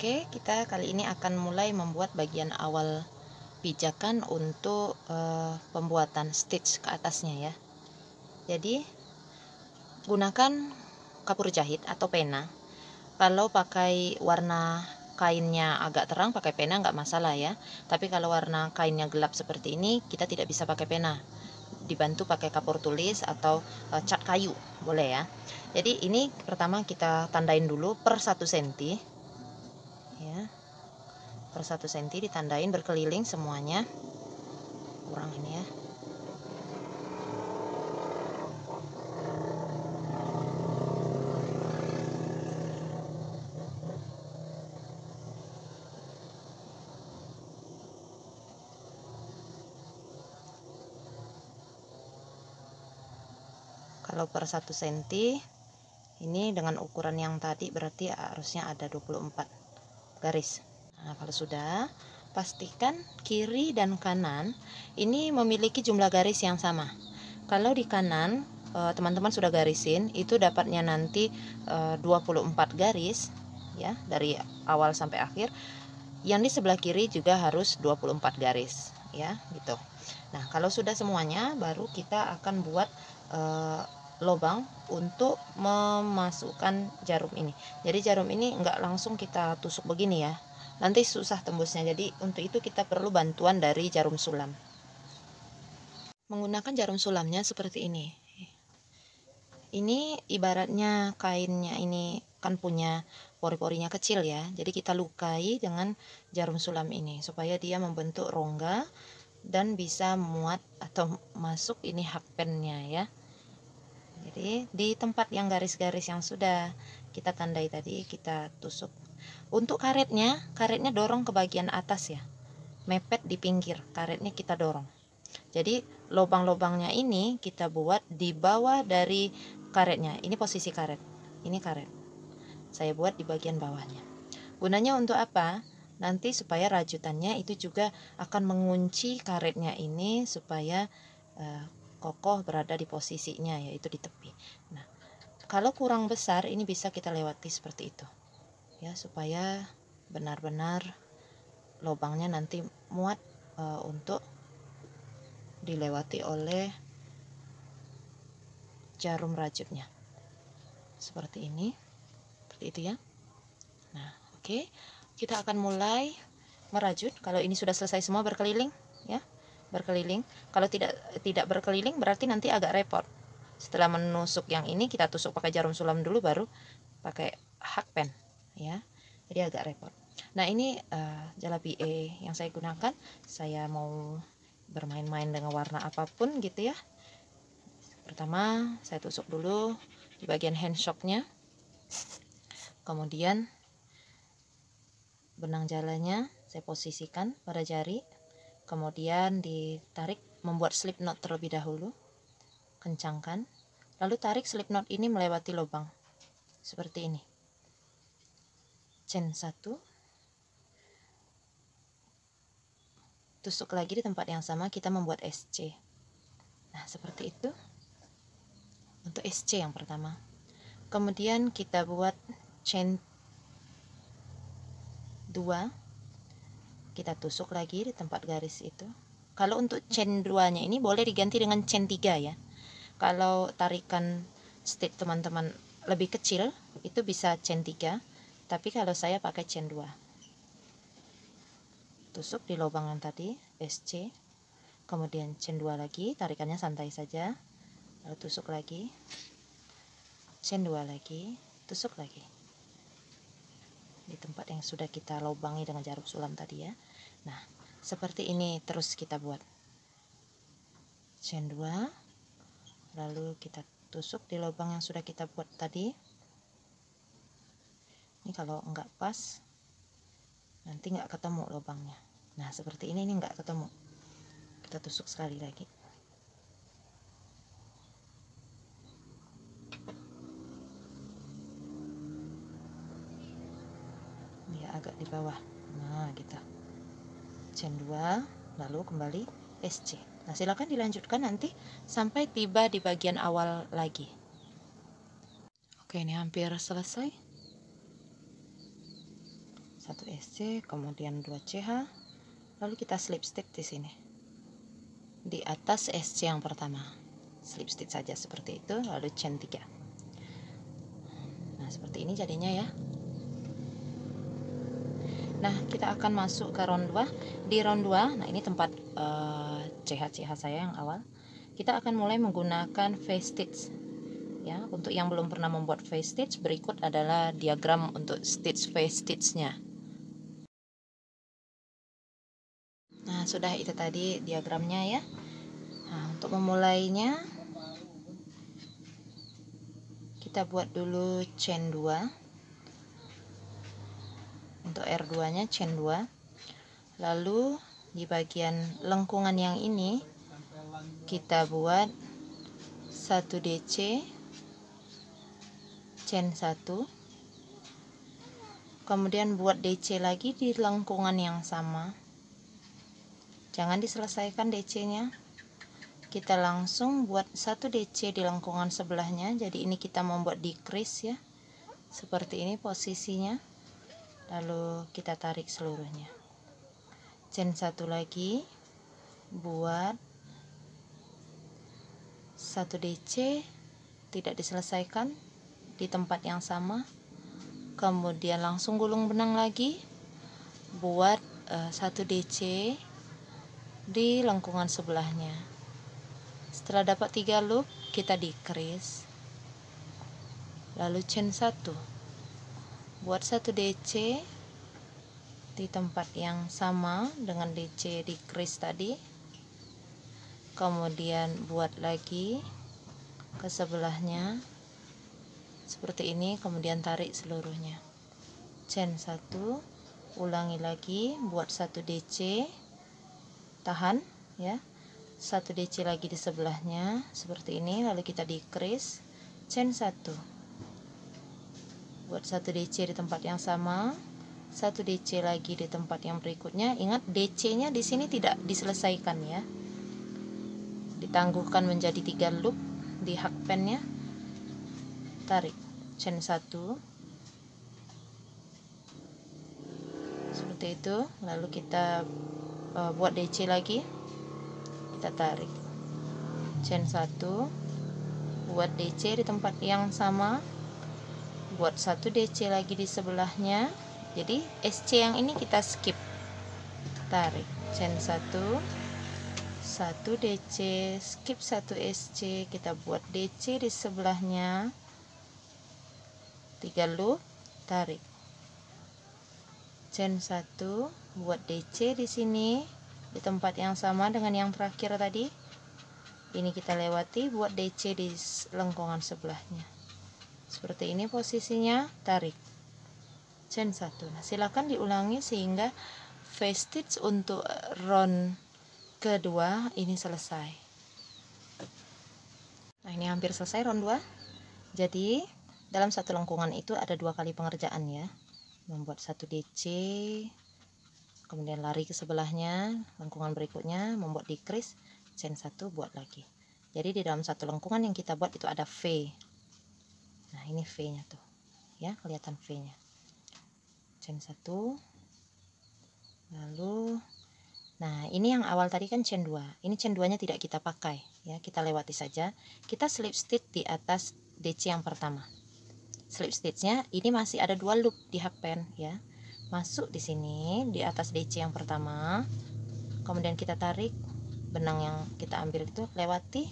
Oke, kita kali ini akan mulai membuat bagian awal pijakan untuk pembuatan stitch ke atasnya ya. Jadi gunakan kapur jahit atau pena. Kalau pakai warna kainnya agak terang pakai pena nggak masalah ya. Tapi kalau warna kainnya gelap seperti ini kita tidak bisa pakai pena. Dibantu pakai kapur tulis atau cat kayu boleh ya. Jadi ini pertama kita tandain dulu per 1 cm ya. Per 1 cm ditandain berkeliling semuanya. Kurang ini ya. Kalau per 1 cm ini dengan ukuran yang tadi berarti harusnya ada 24 garis. Nah, kalau sudah, pastikan kiri dan kanan ini memiliki jumlah garis yang sama. Kalau di kanan teman-teman sudah garisin, itu dapatnya nanti 24 garis ya, dari awal sampai akhir. Yang di sebelah kiri juga harus 24 garis ya, gitu. Nah, kalau sudah semuanya baru kita akan buat lubang untuk memasukkan jarum ini. Jadi jarum ini enggak langsung kita tusuk begini ya, nanti susah tembusnya. Jadi untuk itu kita perlu bantuan dari jarum sulam. Menggunakan jarum sulamnya seperti ini. Ini ibaratnya kainnya ini kan punya pori-porinya kecil ya, jadi kita lukai dengan jarum sulam ini supaya dia membentuk rongga dan bisa muat atau masuk ini hakpennya ya. Jadi di tempat yang garis-garis yang sudah kita tandai tadi kita tusuk. Untuk karetnya dorong ke bagian atas ya, mepet di pinggir, karetnya kita dorong. Jadi lubang-lubangnya ini kita buat di bawah dari karetnya. Ini posisi karet, ini karet saya buat di bagian bawahnya. Gunanya untuk apa? Nanti supaya rajutannya itu juga akan mengunci karetnya ini supaya kokoh berada di posisinya, yaitu di tepi. Nah, kalau kurang besar ini bisa kita lewati seperti itu ya, supaya benar-benar lubangnya nanti muat untuk dilewati oleh jarum rajutnya seperti ini, seperti itu ya. Nah, oke, kita akan mulai merajut. Kalau ini sudah selesai semua berkeliling ya, berkeliling. Kalau tidak berkeliling berarti nanti agak repot. Setelah menusuk yang ini kita tusuk pakai jarum sulam dulu baru pakai hakpen ya, jadi agak repot. Nah, ini jalabi yang saya gunakan. Saya mau bermain-main dengan warna apapun gitu ya. Pertama saya tusuk dulu di bagian handshocknya, kemudian benang jalannya saya posisikan pada jari, kemudian ditarik, membuat slip knot terlebih dahulu, kencangkan, lalu tarik slip knot ini melewati lubang seperti ini, chain 1, tusuk lagi di tempat yang sama, kita membuat SC. Nah, seperti itu untuk SC yang pertama. Kemudian kita buat chain 2, kita tusuk lagi di tempat garis itu. Kalau untuk chain 2 nya ini boleh diganti dengan chain 3 ya. Kalau tarikan stitch teman-teman lebih kecil itu bisa chain 3, tapi kalau saya pakai chain 2. Tusuk di lubang yang tadi SC, kemudian chain 2 lagi, tarikannya santai saja, lalu tusuk lagi, chain 2 lagi, tusuk lagi di tempat yang sudah kita lubangi dengan jarum sulam tadi ya. Nah, seperti ini terus kita buat chain 2, lalu kita tusuk di lubang yang sudah kita buat tadi. Ini kalau enggak pas nanti enggak ketemu lubangnya. Nah, seperti ini enggak ketemu, kita tusuk sekali lagi. Ya, agak di bawah. Nah, kita chain 2 lalu kembali SC. Nah, silakan dilanjutkan nanti sampai tiba di bagian awal lagi. Oke, ini hampir selesai. 1 SC, kemudian 2 CH, lalu kita slip stitch di sini di atas SC yang pertama, slip stitch saja seperti itu, lalu chain 3. Nah seperti ini jadinya ya. Nah kita akan masuk ke round 2. Di round 2, nah ini tempat CH saya yang awal. Kita akan mulai menggunakan face stitch ya. Untuk yang belum pernah membuat face stitch, berikut adalah diagram untuk stitch face stitchnya. Nah sudah, itu tadi diagramnya ya. Nah untuk memulainya, kita buat dulu chain 2. Untuk R2 nya chain 2, lalu di bagian lengkungan yang ini kita buat 1 DC, chain 1, kemudian buat DC lagi di lengkungan yang sama. Jangan diselesaikan DC nya, kita langsung buat 1 DC di lengkungan sebelahnya. Jadi ini kita membuat decrease ya, seperti ini posisinya, lalu kita tarik seluruhnya. Chain 1 lagi, buat 1 DC, tidak diselesaikan di tempat yang sama, kemudian langsung gulung benang lagi, buat 1 DC di lengkungan sebelahnya. Setelah dapat 3 loop, kita decrease, lalu chain 1, buat 1 DC di tempat yang sama dengan DC decrease tadi, kemudian buat lagi ke sebelahnya seperti ini, kemudian tarik seluruhnya. Chain 1, ulangi lagi, buat 1 DC, tahan ya, 1 DC lagi di sebelahnya seperti ini, lalu kita decrease, chain 1, buat 1 DC di tempat yang sama, 1 DC lagi di tempat yang berikutnya. Ingat DC nya di sini tidak diselesaikan ya, ditangguhkan menjadi 3 loop di hakpennya. Tarik chain 1 seperti itu, lalu kita buat DC lagi, kita tarik chain 1, buat DC di tempat yang sama, buat 1 DC lagi di sebelahnya. Jadi SC yang ini kita skip, tarik chain 1, 1 DC, skip 1 SC, kita buat DC di sebelahnya, 3 loop, tarik chain 1, buat DC di sini di tempat yang sama dengan yang terakhir tadi. Ini kita lewati, buat DC di lengkungan sebelahnya seperti ini posisinya, tarik chain 1. Nah silakan diulangi sehingga face stitch untuk round kedua ini selesai. Nah ini hampir selesai round 2. Jadi dalam satu lengkungan itu ada 2 kali pengerjaan ya, membuat 1 DC, kemudian lari ke sebelahnya, lengkungan berikutnya membuat decrease, chain 1, buat lagi. Jadi di dalam satu lengkungan yang kita buat itu ada V. Nah ini V nya tuh ya, kelihatan V nya, chain 1, lalu nah ini yang awal tadi kan chain 2, ini chain 2 nya tidak kita pakai ya, kita lewati saja. Kita slip stitch di atas DC yang pertama. Slip stitchnya ini masih ada 2 loop di hakpen ya, masuk di sini di atas DC yang pertama, kemudian kita tarik benang yang kita ambil itu, lewati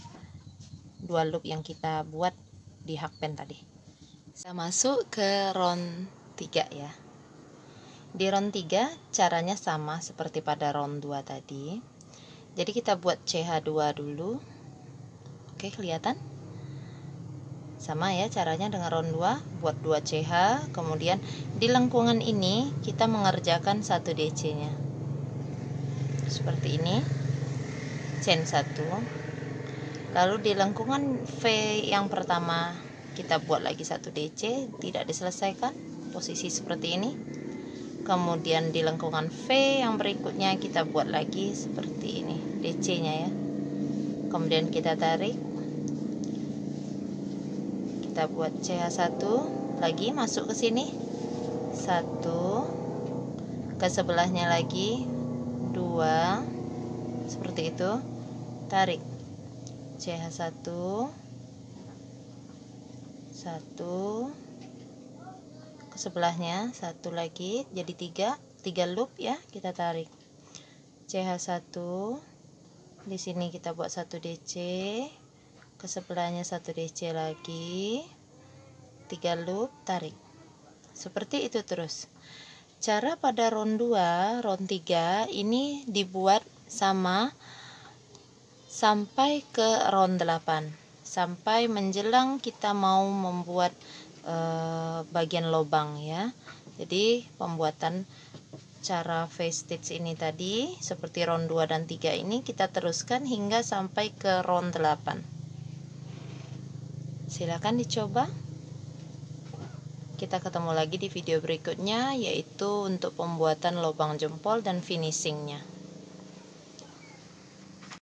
2 loop yang kita buat di hakpen tadi. Kita masuk ke round 3 ya. Di round 3 caranya sama seperti pada round 2 tadi. Jadi kita buat CH2 dulu. Oke, kelihatan? Sama ya caranya dengan round 2, buat 2 CH, kemudian di lengkungan ini kita mengerjakan 1 DC nya seperti ini, chain 1, lalu di lengkungan V yang pertama kita buat lagi 1 DC, tidak diselesaikan, posisi seperti ini. Kemudian di lengkungan V yang berikutnya kita buat lagi seperti ini, DC nya ya, kemudian kita tarik, kita buat CH1 lagi, masuk ke sini, 1, ke sebelahnya lagi 2 seperti itu, tarik CH1 1 ke sebelahnya, 1 lagi jadi 3 loop ya, kita tarik CH1 di sini, kita buat 1 DC, ke sebelahnya 1 DC lagi, 3 loop, tarik. Seperti itu terus. Cara pada round 2, round 3 ini dibuat sama sampai ke round 8, sampai menjelang kita mau membuat bagian lubang ya. Jadi pembuatan cara face stitch ini tadi seperti round 2 dan 3 ini kita teruskan hingga sampai ke round 8. Silakan dicoba. Kita ketemu lagi di video berikutnya, yaitu untuk pembuatan lubang jempol dan finishingnya.